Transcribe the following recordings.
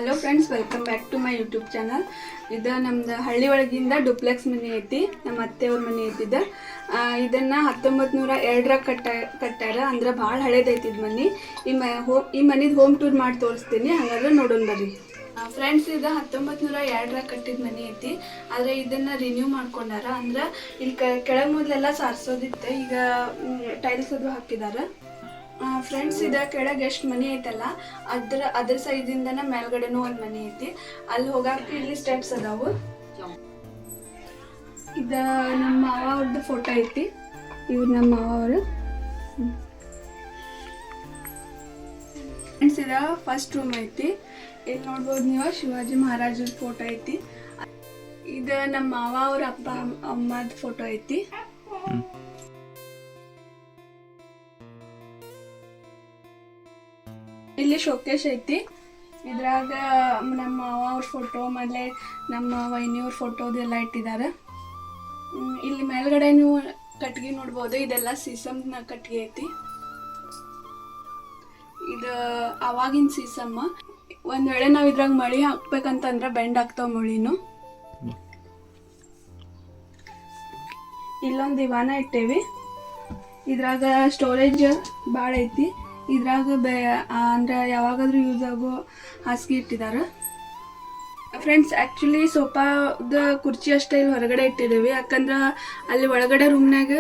Hello friends, welcome back to my YouTube channel. ಇದು ನಮ್ದು ಹಳ್ಳಿ ಒಳಗಿಂದ ಡುಪ್ಲೆಕ್ಸ್ ಮನೆ ಐತಿ. ನಮ್ಮ ಅತ್ತೆಯವ್ರ ಮನೆ ಐತಿದ. ಇದನ್ನು 1902 ಕಟ್ಟಾರ. ಅಂದ್ರೆ ಭಾಳ ಹಳೇದೈತಿ ಇದು ಮನೆ. ಈ ಮನೆದು ಹೋಮ್ ಟೂರ್ ಮಾಡಿ ತೋರಿಸ್ತೀನಿ, ಹಾಗಾದ್ರೆ ನೋಡೋಣ ಬರ್ರಿ. ಫ್ರೆಂಡ್ಸ್, ಇದು 1902 ಕಟ್ಟಿದ ಮನೆ ಐತಿ. ಆದರೆ ಇದನ್ನು ರಿನ್ಯೂ ಮಾಡ್ಕೊಂಡಾರ. ಅಂದ್ರೆ ಇಲ್ಲಿ ಕೆಳಗೆ ಮೊದಲೆಲ್ಲ ಸಾರಿಸೋದಿತ್ತು, ಈಗ ಟೈಲ್ಸ್ ಅದು ಹಾಕಿದಾರ. ಫ್ರೆಂಡ್ಸ್, ಇದ ಕೆಳಗೆ ಎಷ್ಟು ಮನೆ ಐತಲ್ಲ ಅದ್ರ ಸೈಜಿಂದನ ಮೇಲ್ಗಡೆನೂ ಒಂದು ಮನೆ ಐತಿ. ಅಲ್ಲಿ ಹೋಗಾಕ ಇಲ್ಲಿ ಸ್ಟೆಪ್ಸ್ ಅದಾವು. ಇದ ನಮ್ಮ ಮಾವ ಅವ್ರದ್ದು ಫೋಟೋ ಐತಿ. ಇವ್ರು ನಮ್ಮ ಮಾವ ಅವರು. ಫ್ರೆಂಡ್ಸ್, ಇದ ಫಸ್ಟ್ ರೂಮ್ ಐತಿ. ಇಲ್ಲಿ ನೋಡ್ಬೋದು ನೀವು, ಶಿವಾಜಿ ಮಹಾರಾಜರ ಫೋಟೋ ಐತಿ. ಇದು ನಮ್ಮ ಮಾವ ಅವ್ರ ಅಪ್ಪ ಅಮ್ಮದ ಫೋಟೋ ಐತಿ. ಇಲ್ಲಿ ಶೋಕೇಶ್ ಐತಿ. ಇದ್ರಾಗ ನಮ್ಮ ಮಾವ ಅವ್ರ ಫೋಟೋ ಆಮೇಲೆ ನಮ್ಮ ವೈನಿಯವ್ರ ಫೋಟೋ ಅದೆಲ್ಲ ಇಟ್ಟಿದ್ದಾರೆ. ಇಲ್ಲಿ ಮೇಲ್ಗಡೆ ನೀವು ಕಟ್ಗೆ ನೋಡ್ಬೋದು. ಇದೆಲ್ಲ ಸೀಸಮ್ನ ಕಟ್ಗೆ ಐತಿ. ಇದು ಅವಾಗಿನ ಸೀಸಮ್ಮ. ಒಂದ್ ವೇಳೆ ನಾವ್ ಇದ್ರಾಗ ಮಳಿ ಹಾಕ್ಬೇಕಂತಂದ್ರೆ ಬೆಂಡ್ ಆಗ್ತಾವ ಮಳಿನು. ಇಲ್ಲೊಂದು ದಿವಾನ ಇಟ್ಟೇವಿ. ಇದ್ರಾಗ ಸ್ಟೋರೇಜ್ ಭಾಳ ಐತಿ. ಇದ್ರಾಗ ಅಂದ್ರೆ ಯಾವಾಗಾದ್ರೂ ಯೂಸ್ ಆಗೋ ಹಾಸಿಗೆ ಇಟ್ಟಿದ್ದಾರೆ. ಫ್ರೆಂಡ್ಸ್, ಆ್ಯಕ್ಚುಲಿ ಸೋಫಾದ ಕುರ್ಚಿ ಅಷ್ಟೇ ಇಲ್ಲಿ ಹೊರಗಡೆ ಇಟ್ಟಿದ್ದೇವೆ. ಯಾಕಂದ್ರೆ ಅಲ್ಲಿ ಒಳಗಡೆ ರೂಮ್ನಾಗ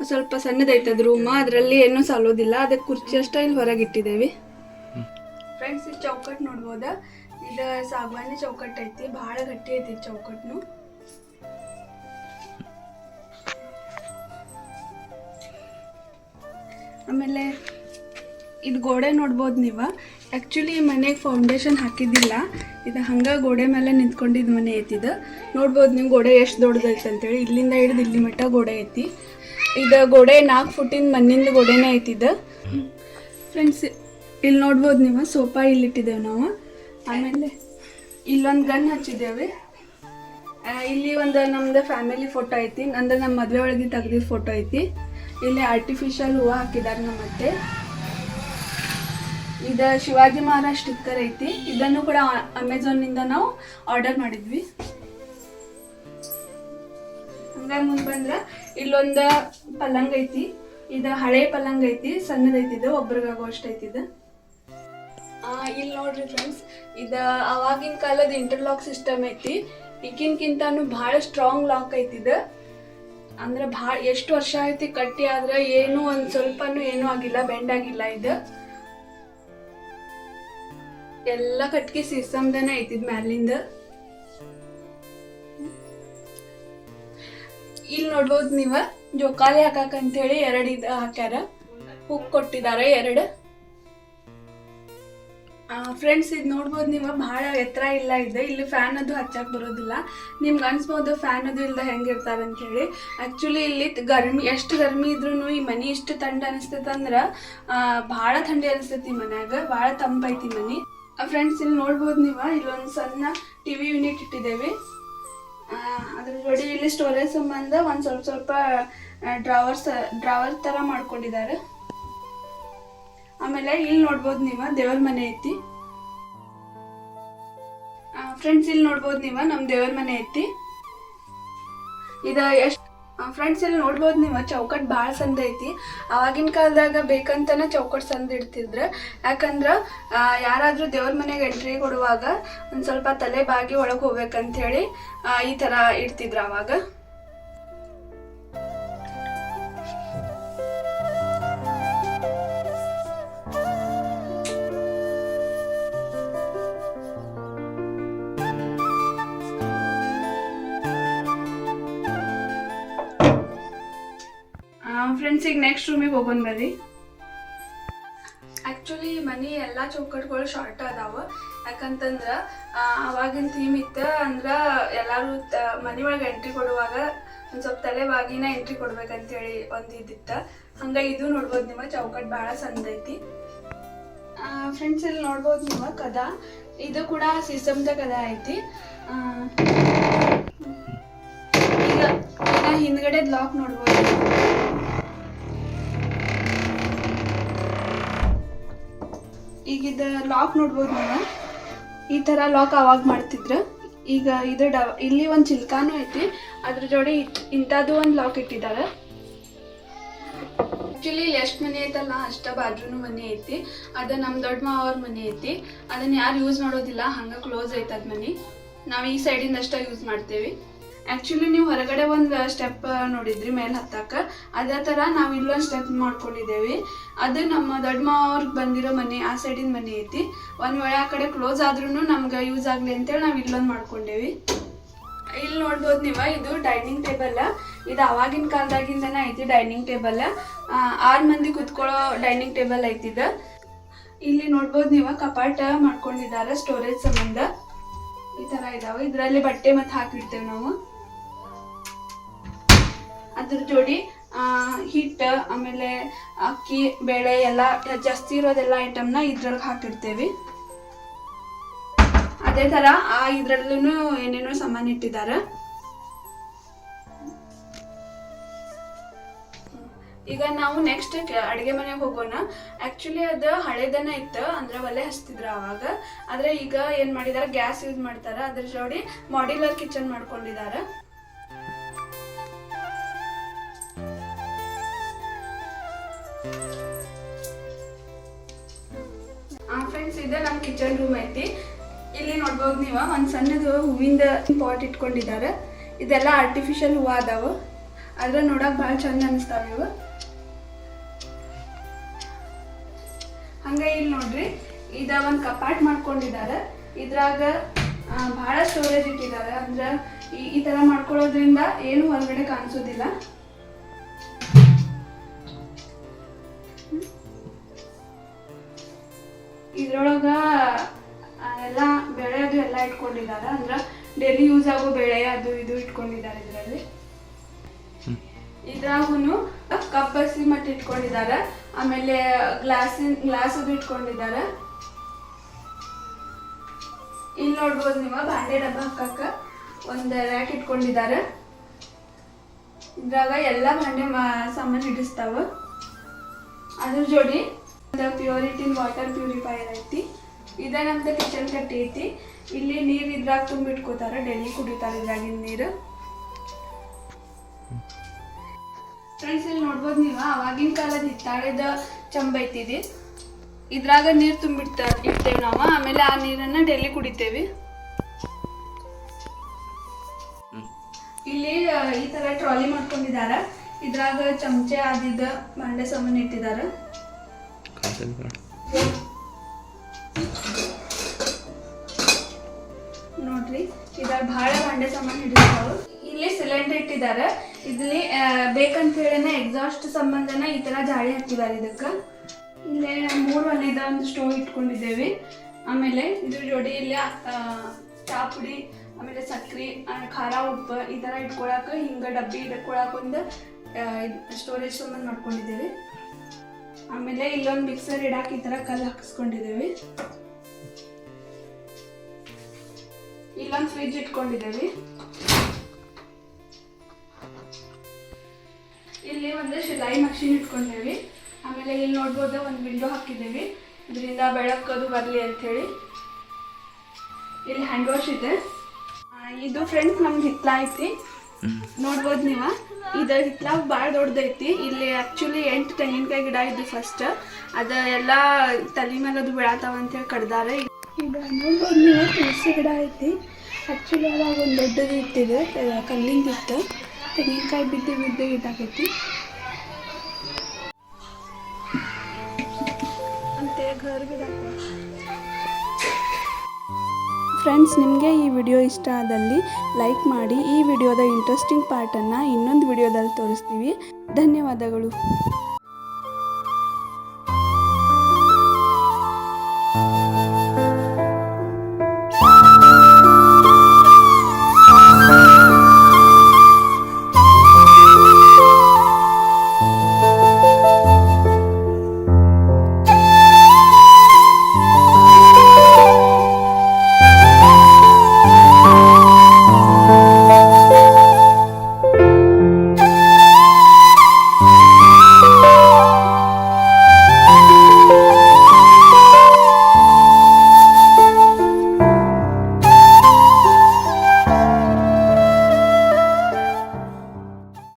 ಸ್ವಲ್ಪ ಸಣ್ಣದೈತೆ ಅದು ರೂಮ್, ಅದರಲ್ಲಿ ಏನೂ ಸಾಲೋದಿಲ್ಲ. ಅದಕ್ಕೆ ಕುರ್ಚಿ ಅಷ್ಟೇ ಇಲ್ಲಿ ಹೊರಗೆ ಇಟ್ಟಿದ್ದೇವೆ. ಫ್ರೆಂಡ್ಸ್, ಇದು ಚೌಕಟ್ಟು ನೋಡ್ಬೋದ. ಇದು ಸಾಗವಾನಿ ಚೌಕಟ್ಟು ಐತಿ. ಭಾಳ ಗಟ್ಟಿ ಐತಿ ಚೌಕಟ್ನು. ಆಮೇಲೆ ಇದು ಗೋಡೆ ನೋಡ್ಬೋದು ನೀವು. ಆ್ಯಕ್ಚುಲಿ ಈ ಮನೆಗೆ ಫೌಂಡೇಶನ್ ಹಾಕಿದ್ದಿಲ್ಲ. ಇದು ಹಂಗೆ ಗೋಡೆ ಮೇಲೆ ನಿಂತ್ಕೊಂಡಿದ್ದು ಮನೆ ಐತಿದು. ನೋಡ್ಬೋದು ನೀವು ಗೋಡೆ ಎಷ್ಟು ದೊಡ್ಡದೈತೆ ಅಂತೇಳಿ. ಇಲ್ಲಿಂದ ಹಿಡಿದು ಇಲ್ಲಿ ಮಟ್ಟ ಗೋಡೆ ಐತಿ. ಇದು ಗೋಡೆ 4 ಫುಟಿನ ಮಣ್ಣಿಂದ ಗೋಡೆನೇ ಐತಿದು. ಫ್ರೆಂಡ್ಸ್, ಇಲ್ಲಿ ನೋಡ್ಬೋದು ನೀವು, ಸೋಫಾ ಇಲ್ಲಿಟ್ಟಿದ್ದೇವೆ ನಾವು. ಆಮೇಲೆ ಇಲ್ಲೊಂದು ಗನ್ ಹಚ್ಚಿದ್ದೇವೆ. ಇಲ್ಲಿ ಒಂದು ನಮ್ದು ಫ್ಯಾಮಿಲಿ ಫೋಟೋ ಐತಿ. ಅಂದ್ರೆ ನಮ್ಮ ಮದುವೆ ಒಳಗೆ ತೆಗ್ದಿದ್ದ ಫೋಟೋ ಐತಿ. ಇಲ್ಲಿ ಆರ್ಟಿಫಿಷಿಯಲ್ ಹೂವು ಹಾಕಿದ್ದಾರೆ ನಮ್ಮ ಅತ್ತೆ. ಇದು ಶಿವಾಜಿ ಮಹಾರಾಜ್ ಸ್ಟಿಕ್ಕರ್ ಐತಿ. ಇದನ್ನು ಕೂಡ ಅಮೆಝಾನ್ನಿಂದ ನಾವು ಆರ್ಡರ್ ಮಾಡಿದ್ವಿ. ಹಂಗಾಗಿ ಮುಂದೆ ಬಂದ್ರೆ ಇಲ್ಲೊಂದು ಪಲ್ಲಂಗ ಐತಿ. ಇದು ಹಳೆ ಪಲ್ಲಂಗ ಐತಿ, ಸಣ್ಣದೈತಿದು, ಒಬ್ರಿಗಾಗೋ ಅಷ್ಟು ಐತಿದು. ಇಲ್ಲಿ ನೋಡ್ರಿ ಫ್ರೆಂಡ್ಸ್, ಇದು ಅವಾಗಿನ ಕಾಲದ ಇಂಟರ್ಲಾಕ್ ಸಿಸ್ಟಮ್ ಐತಿ. ಈಗಿನಕ್ಕಿಂತಾನು ಭಾಳ ಸ್ಟ್ರಾಂಗ್ ಲಾಕ್ ಐತಿದು. ಅಂದ್ರೆ ಭಾಳ ಎಷ್ಟು ವರ್ಷ ಐತಿ ಕಟ್ಟಿ, ಆದ್ರೆ ಏನು ಒಂದು ಸ್ವಲ್ಪನೂ ಏನೂ ಆಗಿಲ್ಲ, ಬೆಂಡ್ ಆಗಿಲ್ಲ. ಇದು ಎಲ್ಲ ಕಟ್ಗೆ ಸೀಸಮ್ದನೇ ಐತಿದ್ ಮ್ಯಾಲಿಂದ. ಇಲ್ಲಿ ನೋಡ್ಬೋದು ನೀವು, ಜೋಕಾಲಿ ಹಾಕಂತ ಹೇಳಿ 2 ಇದು ಹಾಕ್ಯಾರ. ಹುಕ್ ಕೊಟ್ಟಿದ್ದಾರೆ 2. ಫ್ರೆಂಡ್ಸ್, ಇದು ನೋಡ್ಬೋದು ನೀವು, ಭಾಳ ಎತ್ತರ ಇಲ್ಲ ಇದೆ. ಇಲ್ಲಿ ಫ್ಯಾನ್ ಅದು ಹಚ್ಚಕ್ಕೆ ಬರೋದಿಲ್ಲ. ನಿಮ್ಗೆ ಅನ್ಸ್ಬೋದು ಫ್ಯಾನ್ ಅದು ಇಲ್ದ ಹೆಂಗಿರ್ತಾರೆ ಅಂತ ಹೇಳಿ. ಆ್ಯಕ್ಚುಲಿ ಇಲ್ಲಿ ಎಷ್ಟು ಗರ್ಮಿ ಇದ್ರೂ ಈ ಮನೆ ಇಷ್ಟು ಥಂಡಿ ಅನಿಸ್ತೈತೆ ಅಂದ್ರೆ ಭಾಳ ಥಂಡಿ ಅನಿಸ್ತೈತಿ. ಈ ಮನ್ಯಾಗ ಭಾಳ ತಂಪೈತಿ ಮನೆ. ಫ್ರೆಂಡ್ಸ್, ಇಲ್ಲಿ ನೋಡ್ಬೋದು ನೀವು, ಇಲ್ಲೊಂದು ಸಣ್ಣ TV ಯೂನಿಟ್ ಇಟ್ಟಿದ್ದೇವೆ. ಅದ್ರ ಜೋಡಿ ಇಲ್ಲಿ ಸ್ಟೋರೇಜ್ ಸಂಬಂಧ ಒಂದು ಸ್ವಲ್ಪ ಡ್ರಾವರ್ ಥರ ಮಾಡ್ಕೊಂಡಿದ್ದಾರೆ. ಆಮೇಲೆ ಇಲ್ಲಿ ನೋಡ್ಬೋದು ನೀವು, ದೇವ್ರ ಮನೆ ಐತಿ. ಫ್ರೆಂಡ್ಸ್, ಇಲ್ಲಿ ನೋಡ್ಬೋದು ನೀವು, ನಮ್ಮ ದೇವ್ರ ಮನೆ ಐತಿ. ಇದು ಎಷ್ಟು ಫ್ರೆಂಡ್ಸ್, ಇಲ್ಲಿ ನೋಡ್ಬೋದು ನೀವು, ಚೌಕಟ್ಟು ಭಾಳ ಸಂದ ಐತಿ. ಆವಾಗಿನ ಕಾಲದಾಗ ಬೇಕಂತನ ಚೌಕಟ್ಟು ಸಂದ ಇಡ್ತಿದ್ರು. ಯಾಕಂದ್ರೆ ಯಾರಾದರೂ ದೇವ್ರ ಮನೆಗೆ ಎಂಟ್ರಿ ಕೊಡುವಾಗ ಒಂದು ಸ್ವಲ್ಪ ತಲೆ ಬಾಗಿ ಒಳಗೆ ಹೋಗ್ಬೇಕಂತ ಹೇಳಿ ಈ ಥರ ಇಡ್ತಿದ್ರು ಅವಾಗ. ಫ್ರೆಂಡ್ಸ್, ಈಗ ನೆಕ್ಸ್ಟ್ ರೂಮಿಗೆ ಹೋಗೋಣ ಬರ್ರಿ. ಆ್ಯಕ್ಚುಲಿ ಮನೆ ಎಲ್ಲ ಚೌಕಟ್ಟುಗಳು ಶಾರ್ಟ್ ಅದಾವ. ಯಾಕಂತಂದ್ರೆ ಅವಾಗಿನ ಥೀಮ್ ಇತ್ತು. ಅಂದ್ರೆ ಎಲ್ಲರೂ ಮನೆ ಒಳಗೆ ಎಂಟ್ರಿ ಕೊಡುವಾಗ ಒಂದು ಸ್ವಲ್ಪ ತಲೆ ಬಾಗಿನ ಎಂಟ್ರಿ ಕೊಡ್ಬೇಕಂತೇಳಿ ಒಂದು ಇದಿತ್ತು. ಹಂಗಾಗಿ ಇದು ನೋಡ್ಬೋದು ನೀವು, ಚೌಕಟ್ಟು ಭಾಳ ಸಂದೈತಿ. ಫ್ರೆಂಡ್ಸ್, ಇಲ್ಲಿ ನೋಡ್ಬೋದು ನೀವು, ಕದ ಇದು ಕೂಡ ಸೀಸಮ್ದ ಕದ ಐತಿ. ಈಗ ಹಿಂದ್ಗಡೆ ಲಾಕ್ ನೋಡ್ಬೋದು. ಈಗ ಇದು ಲಾಕ್ ನೋಡ್ಬೋದು ನೀವು. ಈ ಥರ ಲಾಕ್ ಅವಾಗ ಮಾಡ್ತಿದ್ರು. ಈಗ ಇದು ಇಲ್ಲಿ ಒಂದು ಚಿಲ್ಕಾನು ಐತಿ, ಅದ್ರ ಜೋಡಿ ಇಂಥದ್ದು ಒಂದು ಲಾಕ್ ಇಟ್ಟಿದ್ದಾರೆ. ಆ್ಯಕ್ಚುಲಿ ಇಲ್ಲಿ ಎಷ್ಟು ಮನೆ ಐತಲ್ಲ ಅಷ್ಟ ಬಾಜುನು ಮನೆ ಐತಿ. ಅದು ನಮ್ಮ ದೊಡ್ಡ ಮಾವ್ರ ಮನೆ ಐತಿ. ಅದನ್ನು ಯಾರು ಯೂಸ್ ಮಾಡೋದಿಲ್ಲ, ಹಂಗೆ ಕ್ಲೋಸ್ ಐತೆ ಅದು ಮನೆ. ನಾವು ಈ ಸೈಡಿಂದ ಅಷ್ಟೇ ಯೂಸ್ ಮಾಡ್ತೇವೆ. ಆ್ಯಕ್ಚುಲಿ ನೀವು ಹೊರಗಡೆ ಒಂದು ಸ್ಟೆಪ್ ನೋಡಿದ್ರಿ ಮೇಲೆ ಹತ್ತಕ್ಕೆ, ಅದೇ ಥರ ನಾವು ಇಲ್ಲೊಂದು ಸ್ಟೆಪ್ ಮಾಡ್ಕೊಂಡಿದ್ದೇವೆ. ಅದು ನಮ್ಮ ದೊಡ್ಡ ಮಾವ್ರಿಗೆ ಬಂದಿರೋ ಮನೆ, ಆ ಸೈಡಿನ ಮನೆ ಐತಿ. ಒಂದು ವೇಳೆ ಆ ಕಡೆ ಕ್ಲೋಸ್ ಆದ್ರೂ ನಮ್ಗೆ ಯೂಸ್ ಆಗಲಿ ಅಂತೇಳಿ ನಾವು ಇಲ್ಲೊಂದು ಮಾಡ್ಕೊಂಡೇವಿ. ಇಲ್ಲಿ ನೋಡ್ಬೋದು ನೀವು, ಇದು ಡೈನಿಂಗ್ ಟೇಬಲ್. ಇದು ಅವಾಗಿನ ಕಾಲದಾಗಿಂದನೇ ಐತಿ ಡೈನಿಂಗ್ ಟೇಬಲ್. 6 ಮಂದಿ ಕುತ್ಕೊಳ್ಳೋ ಡೈನಿಂಗ್ ಟೇಬಲ್ ಐತಿದ. ಇಲ್ಲಿ ನೋಡ್ಬೋದು ನೀವು, ಕಪಾಟ ಮಾಡ್ಕೊಂಡಿದ್ದಾರೆ ಸ್ಟೋರೇಜ್ ಸಂಬಂಧ. ಈ ಥರ ಇದಾವೆ. ಇದರಲ್ಲಿ ಬಟ್ಟೆ ಮತ್ತು ಹಾಕಿಡ್ತೇವೆ ನಾವು. ಅದ್ರ ಜೋಡಿ ಹಿಟ್ಟು, ಆಮೇಲೆ ಅಕ್ಕಿ, ಬೇಳೆ ಎಲ್ಲ ಜಾಸ್ತಿ ಇರೋದೆಲ್ಲ ಐಟಮ್ನ ಇದ್ರೊಳಗೆ ಹಾಕಿಡ್ತೇವೆ. ಅದೇ ಥರ ಇದ್ರಲ್ಲೂ ಏನೇನೋ ಸಾಮಾನು ಇಟ್ಟಿದ್ದಾರೆ. ಈಗ ನಾವು ನೆಕ್ಸ್ಟ್ ಅಡುಗೆ ಮನೆಗೆ ಹೋಗೋಣ. ಆ್ಯಕ್ಚುಲಿ ಅದು ಹಳೇದನ ಇತ್ತು, ಅಂದ್ರೆ ಒಲೆ ಹಚ್ತಿದ್ರು ಅವಾಗ. ಆದರೆ ಈಗ ಏನು ಮಾಡಿದ್ದಾರೆ, ಗ್ಯಾಸ್ ಯೂಸ್ ಮಾಡ್ತಾರೆ. ಅದ್ರ ಜೋಡಿ ಮಾಡ್ಯುಲರ್ ಕಿಚನ್ ಮಾಡ್ಕೊಂಡಿದ್ದಾರೆ. ಫ್ರೆಂಡ್ಸ್, ಇದು ನಮ್ಮ ಕಿಚನ್ ರೂಮ್ ಐತಿ. ಇಲ್ಲಿ ನೋಡ್ಬೋದು ನೀವು, ಒಂದು ಸಣ್ಣದು ಹೂವಿಂದ ಪಾಟ್ ಇಟ್ಕೊಂಡಿದ್ದಾರೆ. ಇದೆಲ್ಲ ಆರ್ಟಿಫಿಷಿಯಲ್ ಹೂವು ಅದಾವು, ಆದ್ರೆ ನೋಡಕ್ ಭಾಳ ಚಂದ ಅನಿಸ್ತಾವೆ ಇವು. ಹಂಗೆ ಇಲ್ಲಿ ನೋಡ್ರಿ, ಇದ ಒಂದು ಕಪಾಟ್ ಮಾಡ್ಕೊಂಡಿದ್ದಾರೆ. ಇದ್ರಾಗ ಭಾಳ ಸ್ಟೋರೇಜ್ ಇಟ್ಟಿದ್ದಾರೆ. ಅಂದ್ರೆ ಈ ಥರ ಮಾಡ್ಕೊಳ್ಳೋದ್ರಿಂದ ಏನು ಹೊರಗಡೆ ಕಾಣಿಸೋದಿಲ್ಲ. ಇದ್ರೊಳಗ ಎಲ್ಲ ಬೇಳೆ ಅದು ಎಲ್ಲ ಇಟ್ಕೊಂಡಿದ್ದಾರೆ. ಅಂದ್ರೆ ಡೈಲಿ ಯೂಸ್ ಆಗೋ ಬೇಳೆ ಅದು ಇದು ಇಟ್ಕೊಂಡಿದ್ದಾರೆ ಇದರಲ್ಲಿ. ಇದ್ರಾಗೂ ಕಪ್ ಬಸಿ ಮಟ್ಟ ಇಟ್ಕೊಂಡಿದ್ದಾರೆ. ಆಮೇಲೆ ಗ್ಲಾಸ್ ಅದು ಇಟ್ಕೊಂಡಿದ್ದಾರೆ. ಇಲ್ಲಿ ನೋಡ್ಬೋದು ನೀವು, ಭಾಂಡೆ ಡಬ್ಬ ಹಾಕಕ್ಕ ಒಂದು ರ್ಯಾಕ್ ಇಟ್ಕೊಂಡಿದ್ದಾರೆ. ಇದ್ರಾಗ ಎಲ್ಲ ಭಾಂಡೆ ಸಾಮಾನು ಹಿಡಿಸ್ತಾವ. ಅದ್ರ ಜೋಡಿ ಪ್ಯೂರಿಟಿನ್ ವಾಟರ್ ಪ್ಯೂರಿಫೈಯರ್ ಐತಿ. ಇದ ನಮ್ದು ಕಿಚನ್ ಕಟ್ಟಿ ಐತಿ. ಇಲ್ಲಿ ನೀರು ಇದ್ರಾಗ ತುಂಬಿಟ್ಕೋತಾರೆ, ಡೈಲಿ ಕುಡಿತಾರೆ ಇದ್ರಾಗಿನ ನೀರು. ಫ್ರೆಂಡ್ಸ್, ಇಲ್ಲಿ ನೋಡ್ಬೋದು ನೀವು, ಅವಾಗಿನ ಕಾಲದ ಹಿತ್ತಾಳೆದ ಚಂಬ ಐತಿದೆ. ಇದ್ರಾಗ ನೀರು ಇಡ್ತೇವೆ ನಾವು. ಆಮೇಲೆ ಆ ನೀರನ್ನ ಡೈಲಿ ಕುಡಿತೇವೆ. ಇಲ್ಲಿ ಈ ತರ ಟ್ರಾಲಿ ಮಾಡ್ಕೊಂಡಿದ್ದಾರೆ. ಇದ್ರಾಗ ಚಮಚೆ ಆದಿದ್ದ ಭಾಂಡೆ ಸಾಮಾನು ಇಟ್ಟಿದ್ದಾರೆ. ನೋಡ್ರಿ, ಇದ್ರಾಗ ಬಹಳ ಭಾಂಡೆ ಸಾಮಾನು ಹಿಡಿಸ್ತಾವ. ಇಲ್ಲಿ ಸಿಲಿಂಡರ್ ಇಟ್ಟಿದ್ದಾರೆ. ಇಲ್ಲಿ ಬೇಕಂತ ಹೇಳಿನ ಎಕ್ಸಾಸ್ಟ್ ಸಂಬಂಧನ ಈ ತರ ಜಾಳಿ ಹಾಕಿದ್ದಾರೆ ಇದಕ್ಕೆ. ಇಲ್ಲೇ 3 ಒಲೆದ ಒಂದು ಸ್ಟೋವ್ ಇಟ್ಕೊಂಡಿದ್ದೇವೆ. ಆಮೇಲೆ ಇದ್ರ ಜೋಡಿ ಇಲ್ಲಿ ಚಾ ಪುಡಿ, ಆಮೇಲೆ ಸಕ್ರೆ, ಖಾರ, ಉಪ್ಪು ಈ ಥರ ಇಟ್ಕೊಳಕ್ಕೆ ಹಿಂಗೆ ಡಬ್ಬಿ ಇಟ್ಕೊಳಕ್ಕೆ ಒಂದು ಸ್ಟೋರೇಜ್ ಸಂಬಂಧ ಮಾಡ್ಕೊಂಡಿದ್ದೇವೆ. ಆಮೇಲೆ ಇಲ್ಲೊಂದು ಮಿಕ್ಸರ್ ಇಡಾಕ ಈ ಥರ ಕಲ್ಲು ಹಾಕಿಸ್ಕೊಂಡಿದ್ದೇವೆ. ಇಲ್ಲೊಂದು ಫ್ರಿಜ್ ಇಟ್ಕೊಂಡಿದ್ದೇವೆ. ಇಲ್ಲಿ ಒಂದು ಸಿಲಾಯಿ ಮಷೀನ್ ಇಟ್ಕೊಂಡೇವಿ. ಆಮೇಲೆ ಇಲ್ಲಿ ನೋಡ್ಬೋದು ಒಂದು ವಿಂಡೋ ಹಾಕಿದ್ದೇವೆ, ಇದರಿಂದ ಬೆಳಕದು ಬರಲಿ ಅಂಥೇಳಿ. ಇಲ್ಲಿ ಹ್ಯಾಂಡ್ ವಾಶ್ ಇದೆ. ಇದು ಫ್ರೆಂಡ್ಸ್ ನಮ್ಗೆ ಹಿತ್ಲ ಐತಿ, ನೋಡ್ಬೋದು ನೀವು. ಇದು ಹಿತ್ಲ ಭಾಳ ದೊಡ್ಡದೈತಿ. ಇಲ್ಲಿ ಆ್ಯಕ್ಚುಲಿ 8 ತೆಂಗಿನಕಾಯಿ ಗಿಡ ಇದ್ದು ಫಸ್ಟ್. ಅದು ಎಲ್ಲ ತಲೆ ಮೇಲೆ ಅದು ಬೆಳತಾವ ಅಂತೇಳಿ ಕಡ್ದಾರೆ. ಈಗ ನೋಡ್ಬೋದು ನೀವು, ತುಳಸಿ ಗಿಡ ಐತಿ. ಆ್ಯಕ್ಚುಲಿ ಅವಾಗ ಒಂದು ದೊಡ್ಡದು ಇಟ್ಟಿದೆ, ಕಲ್ಲಿಂದ ಇತ್ತು. ತೆಂಗಿನಕಾಯಿ ಬಿದ್ದು ಇದಾಗೈತಿ ಅಂತೆ ಘರ್ ಗಿಡ. ಫ್ರೆಂಡ್ಸ್, ನಿಮಗೆ ಈ ವಿಡಿಯೋ ಇಷ್ಟ ಆದಲ್ಲಿ ಲೈಕ್ ಮಾಡಿ. ಈ ವಿಡಿಯೋದ ಇಂಟ್ರೆಸ್ಟಿಂಗ್ ಪಾರ್ಟನ್ನು ಇನ್ನೊಂದು ವಿಡಿಯೋದಲ್ಲಿ ತೋರಿಸ್ತೀವಿ. ಧನ್ಯವಾದಗಳು.